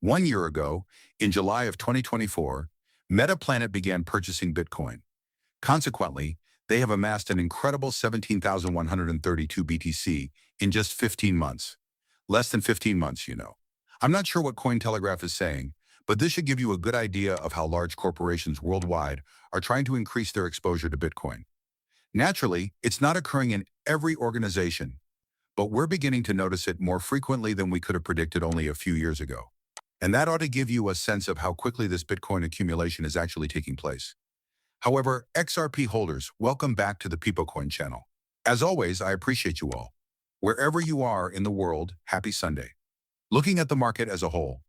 1 year ago, in July of 2024, Metaplanet began purchasing Bitcoin. Consequently, they have amassed an incredible 17,132 BTC in just 15 months. Less than 15 months, you know. I'm not sure what Cointelegraph is saying, but this should give you a good idea of how large corporations worldwide are trying to increase their exposure to Bitcoin. Naturally, it's not occurring in every organization, but we're beginning to notice it more frequently than we could have predicted only a few years ago. And that ought to give you a sense of how quickly this Bitcoin accumulation is actually taking place. However, XRP holders, welcome back to the PeopleCoin channel. As always, I appreciate you all. Wherever you are in the world, happy Sunday. Looking at the market as a whole,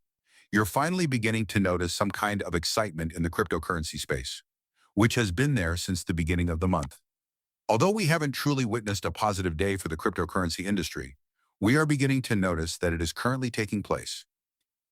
you're finally beginning to notice some kind of excitement in the cryptocurrency space, which has been there since the beginning of the month. Although we haven't truly witnessed a positive day for the cryptocurrency industry, we are beginning to notice that it is currently taking place.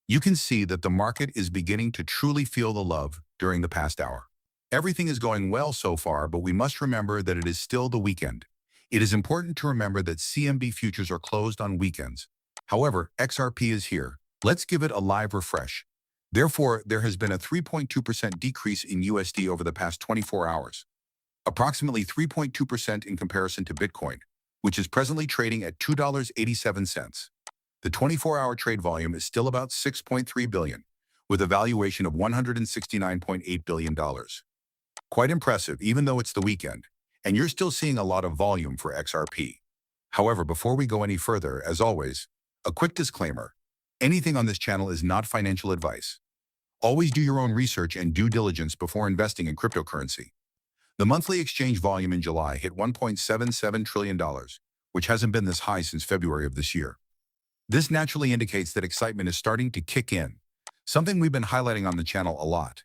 You can see that the market is beginning to truly feel the love during the past hour. Everything is going well so far, but we must remember that it is still the weekend. It is important to remember that CMB futures are closed on weekends. However, XRP is here. Let's give it a live refresh. Therefore, there has been a 3.2% decrease in USD over the past 24 hours, approximately 3.2% in comparison to Bitcoin, which is presently trading at $2.87. The 24-hour trade volume is still about 6.3 billion, with a valuation of $169.8 billion. Quite impressive, even though it's the weekend, and you're still seeing a lot of volume for XRP. However, before we go any further, as always, a quick disclaimer. Anything on this channel is not financial advice. Always do your own research and due diligence before investing in cryptocurrency. The monthly exchange volume in July hit $1.77 trillion, which hasn't been this high since February of this year. This naturally indicates that excitement is starting to kick in, something we've been highlighting on the channel a lot.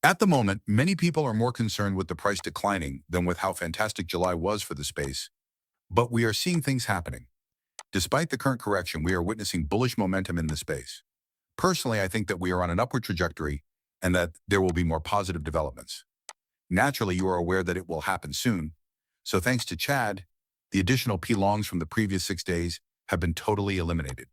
At the moment, many people are more concerned with the price declining than with how fantastic July was for the space, but we are seeing things happening. Despite the current correction, we are witnessing bullish momentum in the space. Personally, I think that we are on an upward trajectory and that there will be more positive developments. Naturally, you are aware that it will happen soon, so thanks to Chad, the additional P-longs from the previous 6 days have been totally eliminated.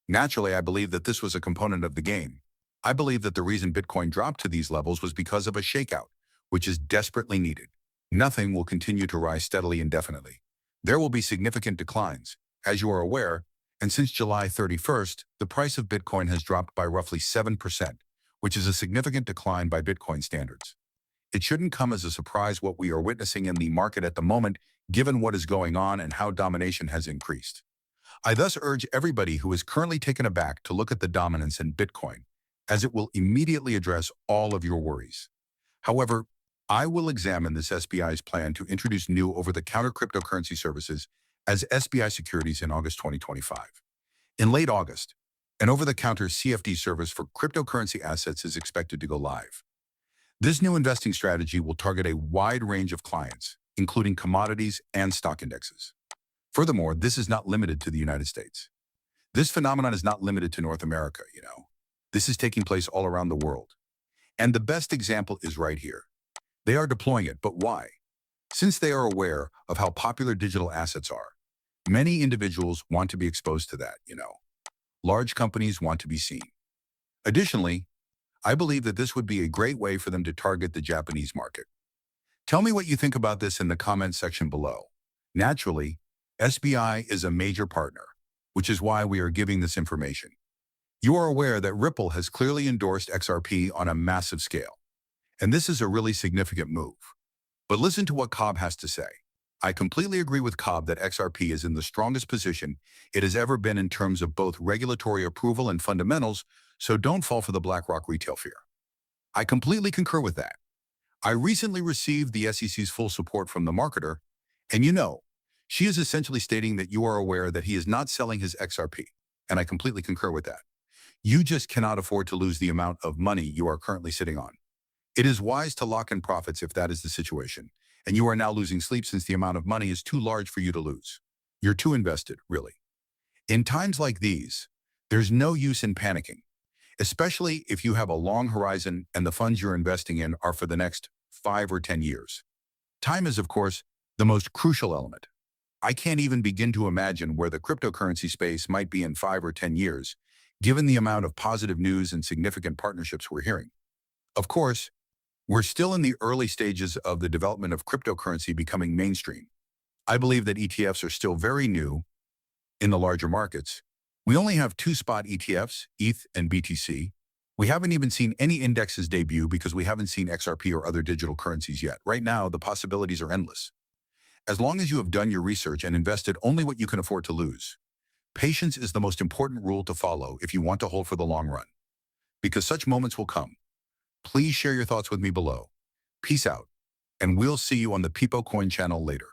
Naturally, I believe that this was a component of the game. I believe that the reason Bitcoin dropped to these levels was because of a shakeout, which is desperately needed. Nothing will continue to rise steadily indefinitely. There will be significant declines, as you are aware, and since July 31st, the price of Bitcoin has dropped by roughly 7%, which is a significant decline by Bitcoin standards. It shouldn't come as a surprise what we are witnessing in the market at the moment, given what is going on and how domination has increased. I thus urge everybody who is currently taken aback to look at the dominance in Bitcoin, as it will immediately address all of your worries. However, I will examine this SBI's plan to introduce new over-the-counter cryptocurrency services as SBI Securities in August 2025. In late August, an over-the-counter CFD service for cryptocurrency assets is expected to go live. This new investing strategy will target a wide range of clients, including commodities and stock indexes. Furthermore, this is not limited to the United States. This phenomenon is not limited to North America, you know. This is taking place all around the world. And the best example is right here. They are deploying it, but why? Since they are aware of how popular digital assets are, many individuals want to be exposed to that, you know. Large companies want to be seen. Additionally, I believe that this would be a great way for them to target the Japanese market. Tell me what you think about this in the comments section below. Naturally, SBI is a major partner, which is why we are giving this information. You are aware that Ripple has clearly endorsed XRP on a massive scale, and this is a really significant move. But listen to what Cobb has to say. I completely agree with Cobb that XRP is in the strongest position it has ever been in terms of both regulatory approval and fundamentals, so don't fall for the BlackRock retail fear. I completely concur with that. I recently received the SEC's full support from the marketer, and you know, she is essentially stating that you are aware that he is not selling his XRP, and I completely concur with that. You just cannot afford to lose the amount of money you are currently sitting on. It is wise to lock in profits if that is the situation, and you are now losing sleep since the amount of money is too large for you to lose. You're too invested, really. In times like these, there's no use in panicking, especially if you have a long horizon and the funds you're investing in are for the next 5 or 10 years. Time is, of course, the most crucial element. I can't even begin to imagine where the cryptocurrency space might be in 5 or 10 years, given the amount of positive news and significant partnerships we're hearing. Of course, we're still in the early stages of the development of cryptocurrency becoming mainstream. I believe that ETFs are still very new in the larger markets. We only have two spot ETFs, ETH and BTC. We haven't even seen any indexes debut because we haven't seen XRP or other digital currencies yet. Right now, the possibilities are endless. As long as you have done your research and invested only what you can afford to lose. Patience is the most important rule to follow if you want to hold for the long run, because such moments will come. Please share your thoughts with me below. Peace out, and we'll see you on the Peepo Coin channel later.